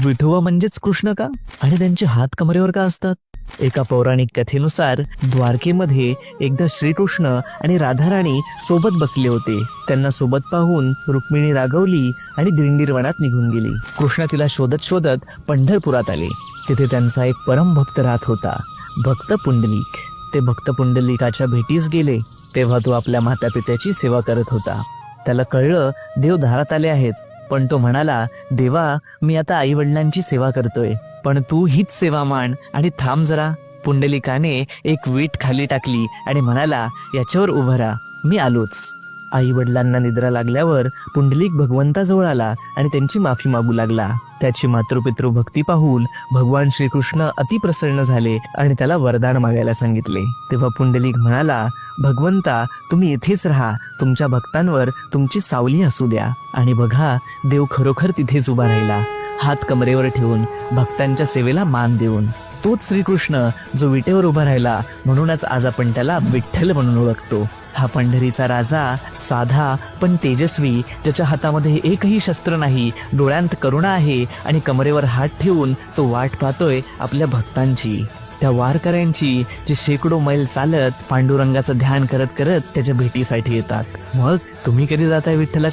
विठोबा म्हणजेच कृष्ण का? आणि त्यांचे हात कमरेवर का असतात? एका पौराणिक कथेनुसार द्वारकेमध्ये एकदा श्रीकृष्ण आणि राधाराणी सोबत बसले होते. त्यांना सोबत पाहून रुक्मिणी रागवली आणि दिंडीरवनात निघून गेली. कृष्ण तिला शोधत शोधत पंढरपुरात आले. तिथे त्यांचा एक परम भक्त राहत होता, भक्त पुंडलिक. ते भक्त पुंडलिकाच्या भेटीस गेले तेव्हा तो आपल्या मातापित्याची सेवा करत होता. त्याला कळलं देव दारात आले आहेत, पण तो म्हणाला, देवा, मी आता आई वडिलांची सेवा करतोय, पण तू हीच सेवा मान आणि थांब जरा. पुंडलिकाने एक वीट खाली टाकली आणि म्हणाला, याच्यावर उभं राहा, मी आलोच. आई वडिलांना निद्रा लागल्यावर पुंडलिक भगवंताजवळ आला आणि त्यांची माफी मागू लागला. त्याची मातृपितृ भक्ती पाहून भगवान श्रीकृष्ण अतिप्रसन्न झाले आणि त्याला वरदान मागायला सांगितले. तेव्हा पुंडलिक म्हणाला, भगवंता, तुम्ही इथेच राहा, तुमच्या भक्तांवर तुमची सावली असू द्या. आणि बघा, देव खरोखर तिथेच उभा राहिला, हात कमरेवर ठेवून, भक्तांच्या सेवेला मान देऊन. तोच श्रीकृष्ण जो विटेवर उभा राहिला, म्हणूनच आज आपण त्याला विठ्ठल म्हणून ओळखतो. हा पंढरीचा राजा, साधा पण तेजस्वी, ज्याच्या हातामध्ये एकही शस्त्र नाही, डोळ्यांत करुणा आहे आणि कमरेवर हात ठेवून तो वाट पाहतोय आपल्या भक्तांची, त्या वारकऱ्यांची, जे शेकडो मैल चालत पांडुरंगाचं ध्यान करत करत त्याच्या भेटीसाठी येतात. मग तुम्ही कधी जाताय विठ्ठलाच्या